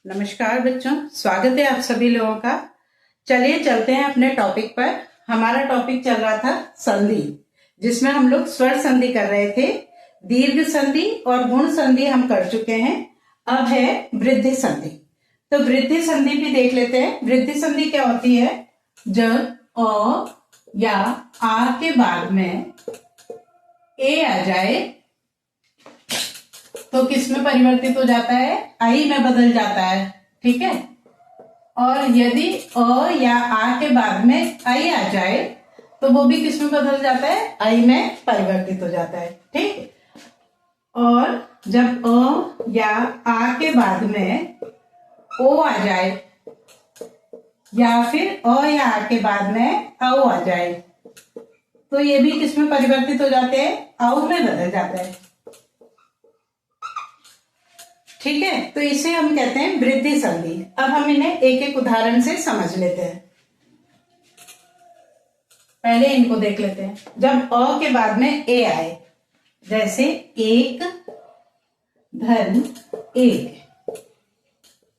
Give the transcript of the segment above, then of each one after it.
नमस्कार बच्चों, स्वागत है आप सभी लोगों का। चलिए चलते हैं अपने टॉपिक पर। हमारा टॉपिक चल रहा था संधि, जिसमें हम लोग स्वर संधि कर रहे थे। दीर्घ संधि और गुण संधि हम कर चुके हैं। अब है वृद्धि संधि। तो वृद्धि संधि भी देख लेते हैं। वृद्धि संधि क्या होती है? जब अ या आ के बाद में ए आ जाए तो किस में परिवर्तित हो जाता है? आई में बदल जाता है। ठीक है। और यदि अ या आ के बाद में आई आ जाए तो वो भी किस में बदल जाता है? आई में परिवर्तित हो जाता है। ठीक। और जब अ या आ के बाद में ओ आ जाए या फिर अ या आ के बाद में औ आ जाए तो ये भी किस में परिवर्तित हो जाते हैं? औ में बदल जाता है। ठीक है। तो इसे हम कहते हैं वृद्धि संधि। अब हम इन्हें एक एक उदाहरण से समझ लेते हैं। पहले इनको देख लेते हैं। जब अ के बाद में ए आए, जैसे एक धन एक,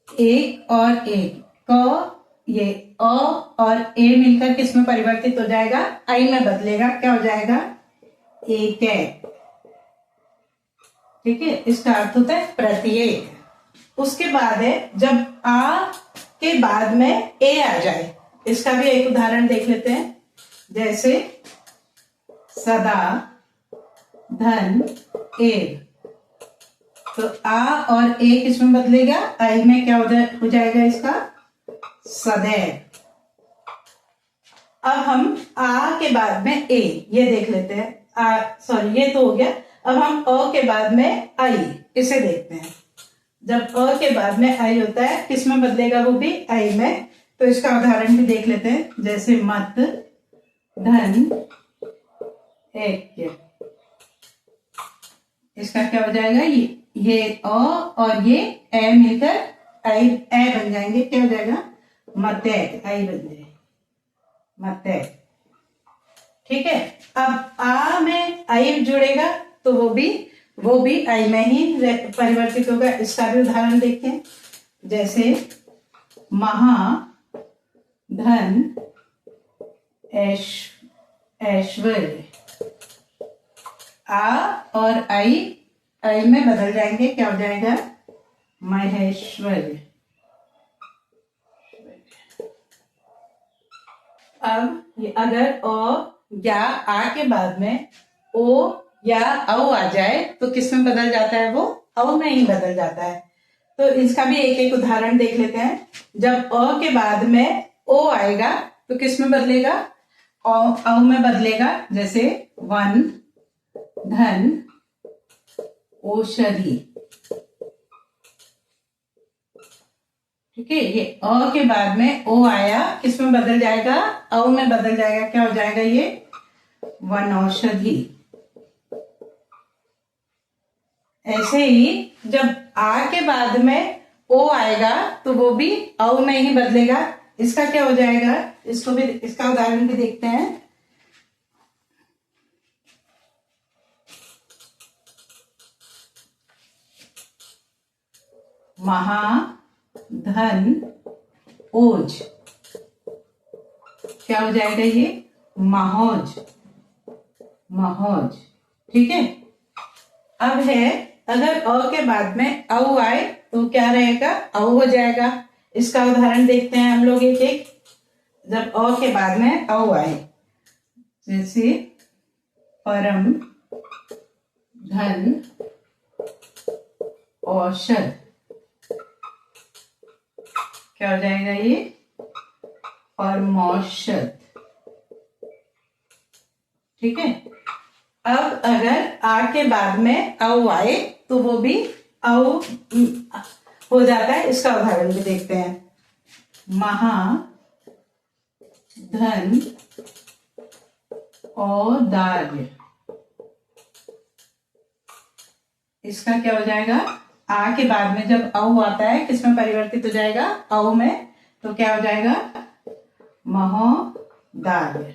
एक और एक, क ये अ और ए मिलकर किस में परिवर्तित हो जाएगा? आई में बदलेगा। क्या हो जाएगा? एक है। ठीक है। इसका अर्थ होता है प्रत्येक। उसके बाद है जब आ के बाद में ए आ जाए। इसका भी एक उदाहरण देख लेते हैं। जैसे सदा धन एक, तो आ और ए किसमें बदलेगा? आई में। क्या हो जाएगा इसका? सदैव। अब हम आ के बाद में ए, ये देख लेते हैं। सॉरी, ये तो हो गया। अब हम अ के बाद में आई, इसे देखते हैं। जब अ के बाद में आई होता है, किस में बदलेगा? वो भी आई में। तो इसका उदाहरण भी देख लेते हैं। जैसे मत धन एक, इसका क्या हो जाएगा? ये अ और ये ए मिलकर आई ए बन जाएंगे। क्या हो जाएगा? मतैक। आई बन जाए मतैक। ठीक है। अब आ में आई जुड़ेगा तो वो भी आई में ही परिवर्तित होगा। इसका भी उदाहरण देखें। जैसे महा धन ऐश्वर्य। आ और आई में बदल जाएंगे। क्या हो जाएगा? महेश्वर्य। अब अगर अ या आ के बाद में ओ या औ आ जाए तो किस में बदल जाता है? वो औ में ही बदल जाता है। तो इसका भी एक एक उदाहरण देख लेते हैं। जब अ के बाद में ओ आएगा तो किस में बदलेगा? औ में बदलेगा। जैसे वन धन औषधि। ठीक है। ये अ के बाद में ओ आया, किस में बदल जाएगा? औ में बदल जाएगा। क्या हो जाएगा? ये वनौषधि। ऐसे ही जब आ के बाद में ओ आएगा तो वो भी औ में ही बदलेगा। इसका क्या हो जाएगा? इसको भी, इसका उदाहरण भी देखते हैं। महाधन ओज। क्या हो जाएगा? ये महोज। महोज। ठीक है। अब है अगर अ के बाद में औ आए तो क्या रहेगा? औ हो जाएगा। इसका उदाहरण देखते हैं हम लोग एक एक। जब अ के बाद में औ आए, जैसे परम धन औषध। क्या हो जाएगा? ये परमौषध। ठीक है। अब अगर आ के बाद में औ आए तो वो भी औ हो जाता है। इसका उदाहरण भी देखते हैं। महाधन औदार्य। इसका क्या हो जाएगा? आ के बाद में जब औ आता है, किसमें परिवर्तित हो जाएगा? औ में। तो क्या हो जाएगा? महोदार्य।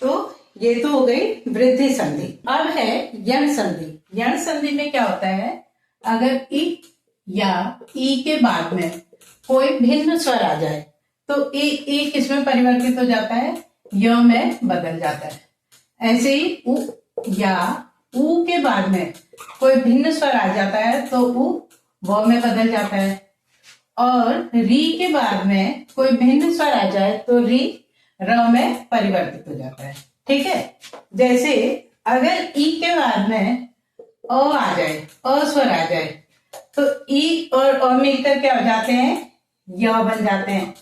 तो ये तो हो गई वृद्धि संधि। अब है यण संधि। यण संधि में क्या होता है? अगर ई या ई के बाद में कोई भिन्न स्वर आ जाए तो ई किसमें परिवर्तित हो जाता है? य में बदल जाता है। ऐसे ही उ या ऊ के बाद में कोई भिन्न स्वर आ जाता है तो उ व में बदल जाता है। और री के बाद में कोई भिन्न स्वर आ जाए तो री र में परिवर्तित हो जाता है। ठीक है, जैसे अगर ई के बाद में अ आ जाए, अ स्वर आ जाए, तो ई और अ मिलकर क्या हो जाते हैं? य बन जाते हैं।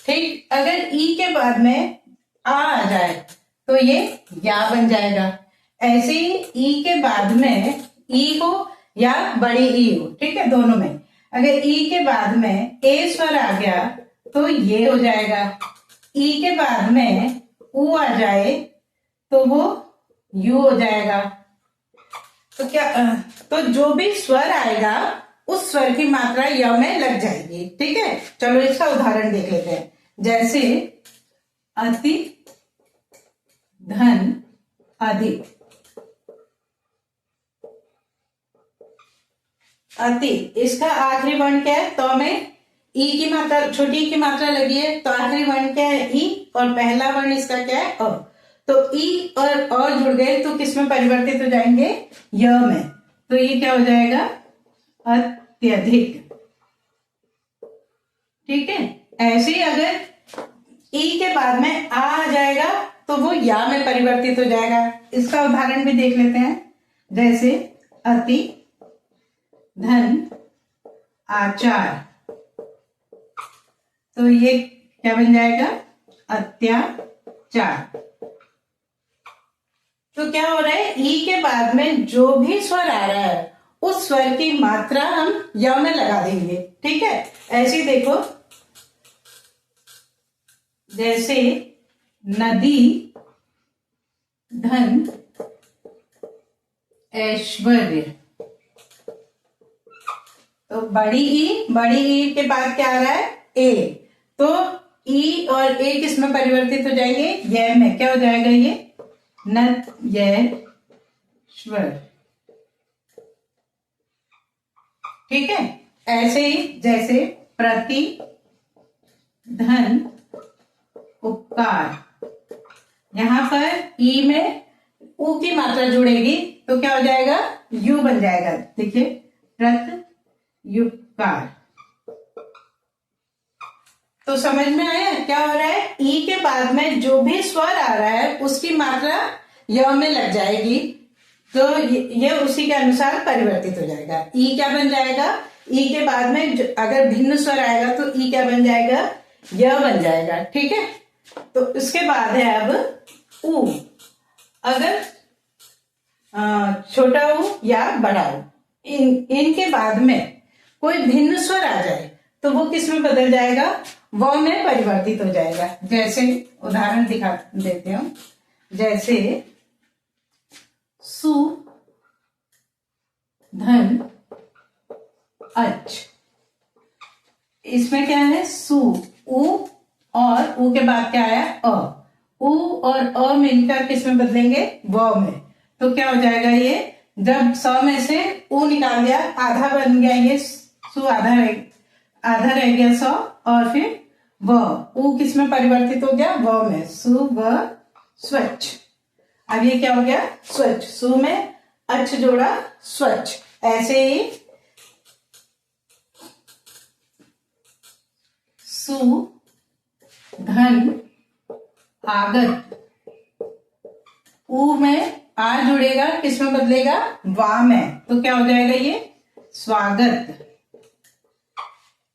ठीक, अगर ई के बाद में आ जाए तो ये या बन जाएगा। ऐसे ही ई के बाद में ई हो या बड़ी ई हो, ठीक है, दोनों में अगर ई के बाद में ए स्वर आ गया तो ये हो जाएगा। ई के बाद में ऊ आ जाए तो वो यू हो जाएगा। तो तो जो भी स्वर आएगा उस स्वर की मात्रा य में लग जाएगी। ठीक है, चलो इसका उदाहरण देख लेते हैं। जैसे अति, धन, अधिक। अति, इसका आखिरी वर्ण क्या है? तो में ई की मात्रा, छोटी ई की मात्रा लगी है, तो आखिरी वर्ण क्या है? ई, और पहला वर्ण इसका क्या है? अ। तो ई और अ जुड़ गए तो किसमें परिवर्तित हो जाएंगे? य में। तो ये क्या हो जाएगा? अत्यधिक। ठीक है, ऐसे ही अगर ई के बाद में आ जाएगा तो वो या में परिवर्तित हो जाएगा। इसका उदाहरण भी देख लेते हैं। जैसे अति, धन, आचार। तो ये क्या बन जाएगा? अत्याचार। तो क्या हो रहा है? ई के बाद में जो भी स्वर आ रहा है उस स्वर की मात्रा हम य में लगा देंगे। ठीक है, ऐसे ही देखो, जैसे नदी, धन, ऐश्वर्य। तो बड़ी ई के बाद क्या आ रहा है? ए। तो ई और ए किस में परिवर्तित हो जाएंगे? य में। क्या हो जाएगा ये? नत्यश्वर। ठीक है, ऐसे ही जैसे प्रति, धन, उपकार। यहां पर ई में ऊ की मात्रा जुड़ेगी तो क्या हो जाएगा? यू बन जाएगा। देखिए, प्रत्युपकार। तो समझ में आया क्या हो रहा है? ई के बाद में जो भी स्वर आ रहा है उसकी मात्रा य में लग जाएगी तो ये उसी के अनुसार परिवर्तित हो जाएगा। ई क्या बन जाएगा? ई के बाद में अगर भिन्न स्वर आएगा तो ई क्या बन जाएगा? य बन जाएगा। ठीक है, तो इसके बाद है अब ऊ। अगर छोटा ऊ या बड़ा ऊ, इनके बाद में कोई भिन्न स्वर आ जाए तो वो किस में बदल जाएगा? व में परिवर्तित हो जाएगा। जैसे उदाहरण दिखा देते हूं। जैसे सु, धन, अच। इसमें क्या है? सु, उ, और ऊ के बाद क्या आया? अ। ऊ और अ मिलकर किस में बदलेंगे? व में। तो क्या हो जाएगा? ये जब 100 में से ऊ निकाल दिया, आधा बन गया, ये सु आधा रह गया 100, और फिर व, ऊ किस में परिवर्तित हो गया? व में। सु व स्वच्छ। अब ये क्या हो गया? स्वच्छ। सु में अच्छ जोड़ा, स्वच्छ। ऐसे ही सु, धन, आगत। ऊ में आ जुड़ेगा, किस में बदलेगा? वा में। तो क्या हो जाएगा? ये स्वागत।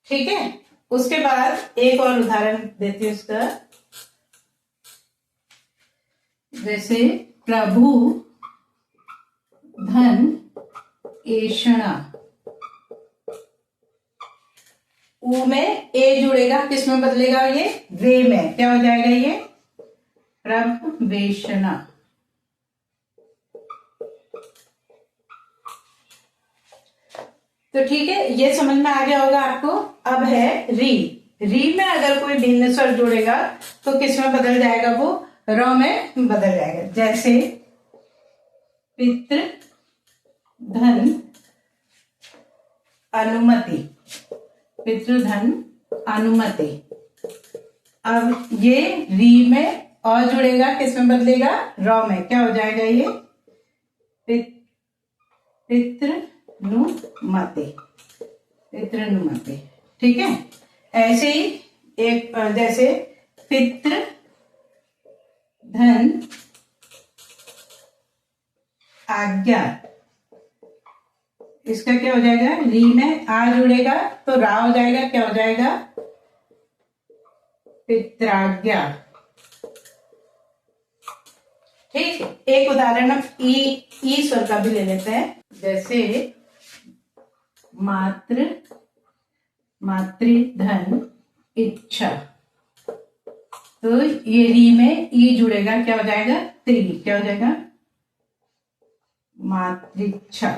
ठीक है, उसके बाद एक और उदाहरण देती हूं इसका। जैसे प्रभु, धन, ऐषणा। ऊ में ए जुड़ेगा, किस में बदलेगा? ये वे में। क्या हो जाएगा? ये प्रभवेशना। तो ठीक है, ये समझ में आ गया होगा आपको। अब है री। री में अगर कोई भिन्न स्वर जुड़ेगा तो किस में बदल जाएगा? वो र में बदल जाएगा। जैसे पितृ, धन, अनुमति, पितृधन अनुमति। अब ये री में और जुड़ेगा, किस में बदलेगा? रौ में। क्या हो जाएगा ये? पितृनुमति, पितृनुमति। ठीक है। ऐसे ही एक जैसे पितृ धन आज्ञा, इसका क्या हो जाएगा? री में आ जुड़ेगा तो रा हो जाएगा। क्या हो जाएगा? पित्राज्ञा। ठीक। एक उदाहरण हम ई स्वर का भी ले लेते हैं, जैसे मातृधन इच्छा। तो ये री में ई जुड़ेगा, क्या हो जाएगा? त्री। क्या हो जाएगा? मातृच्छा।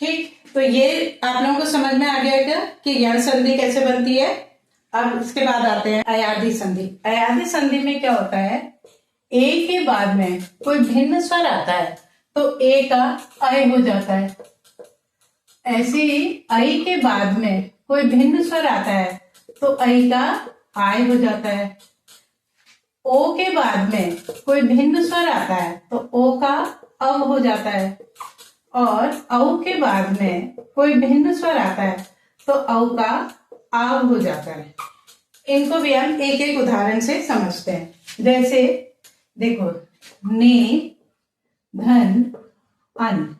ठीक। तो ये आप लोगों को समझ में आ गया क्या कि यण संधि कैसे बनती है। अब इसके बाद आते हैं अयादि संधि। अयादि संधि में क्या होता है? ए के बाद में कोई भिन्न स्वर आता है तो ए का अय हो जाता है। ऐसे ही ऐ के बाद में कोई भिन्न स्वर आता है तो ऐ का आय हो जाता है। ओ के बाद में कोई भिन्न स्वर आता है तो ओ का अव हो जाता है। और औ के बाद में कोई भिन्न स्वर आता है तो औ का आव हो जाता है। इनको भी हम एक एक उदाहरण से समझते हैं। जैसे देखो, ने धन अन।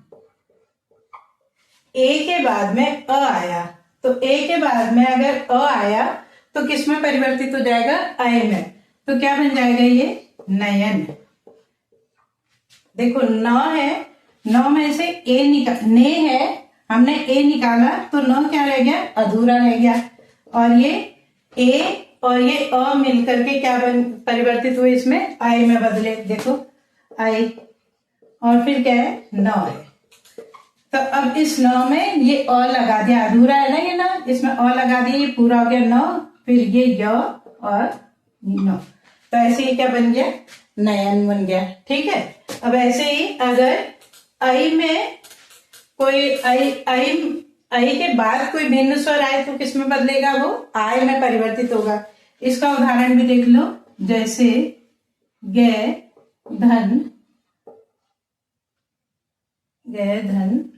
ए के बाद में अ आया तो ए के बाद में अगर अ आया तो किस में परिवर्तित हो जाएगा? अय में। तो क्या बन जाएगा ये? नयन। देखो न है, न में से ए ने है, हमने ए निकाला तो न क्या रह गया? अधूरा रह गया। और ये ए और ये अ मिलकर के क्या परिवर्तित हुए? इसमें आय में बदले। देखो आय, और फिर क्या है? न है। तो अब इस न में ये अ लगा दिया, अधूरा है ना ये न, इसमें अ लगा दिया, ये पूरा हो गया न, फिर ये य और न। तो ऐसे ही क्या बन गया? नयन बन गया। ठीक है। अब ऐसे ही अगर ऐ में कोई ऐ के बाद कोई भिन्न स्वर आए तो किस में बदलेगा? वो आय में परिवर्तित होगा। इसका उदाहरण भी देख लो, जैसे गे धन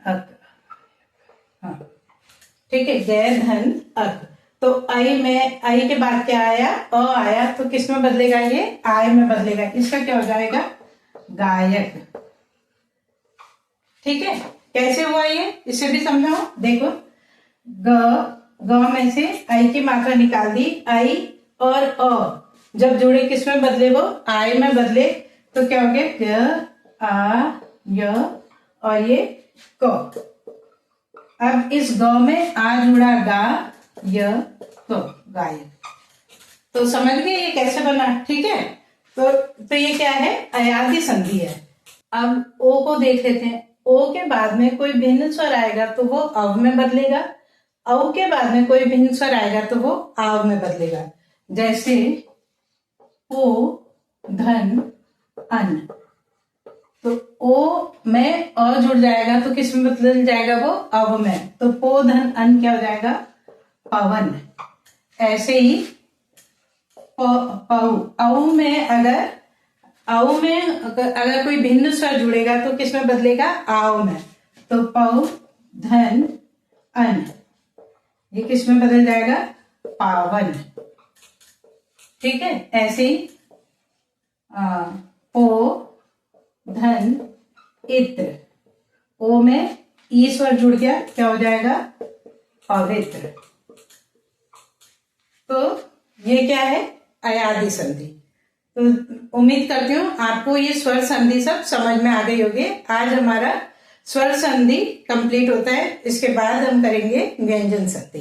अक। हाँ ठीक है, गे धन अक। तो ऐ में ऐ के बाद क्या आया? अ आया तो किस में बदलेगा? ये आय में बदलेगा। इसका क्या हो जाएगा? गायक। ठीक है। कैसे हुआ ये? इसे भी समझाओ। देखो, ग में से आई की मात्रा निकाल दी, आई और अ जब जुड़े किस में बदले? वो आय में बदले। तो क्या हो गया? ग आ य और ये क। अब इस ग में आ जुड़ा गा, य क, गायक। तो समझ गए ये कैसे बना? ठीक है। तो ये क्या है? अयादि संधि है। अब ओ को देख लेते हैं। ओ के बाद में कोई भिन्न स्वर आएगा तो वो अव में बदलेगा। औ के बाद में कोई भिन्न स्वर आएगा तो वो आव में बदलेगा। जैसे ओ धन अन। तो ओ में अ जुड़ जाएगा तो किस में बदल जाएगा? वो अव में। तो पो धन अन क्या हो जाएगा? पवन। ऐसे ही पहु, औ में अगर कोई भिन्न स्वर जुड़ेगा तो किस में बदलेगा? आव में। तो पौ धन अन, ये किस में बदल जाएगा? पावन। ठीक है। ऐसे ही पो धन इत्र। ओ में ई स्वर जुड़ गया, क्या हो जाएगा? पवित्र। तो ये क्या है? अयादि संधि। तो उम्मीद करती हूँ आपको ये स्वर संधि सब समझ में आ गई होगी। आज हमारा स्वर संधि कंप्लीट होता है, इसके बाद हम करेंगे व्यंजन संधि।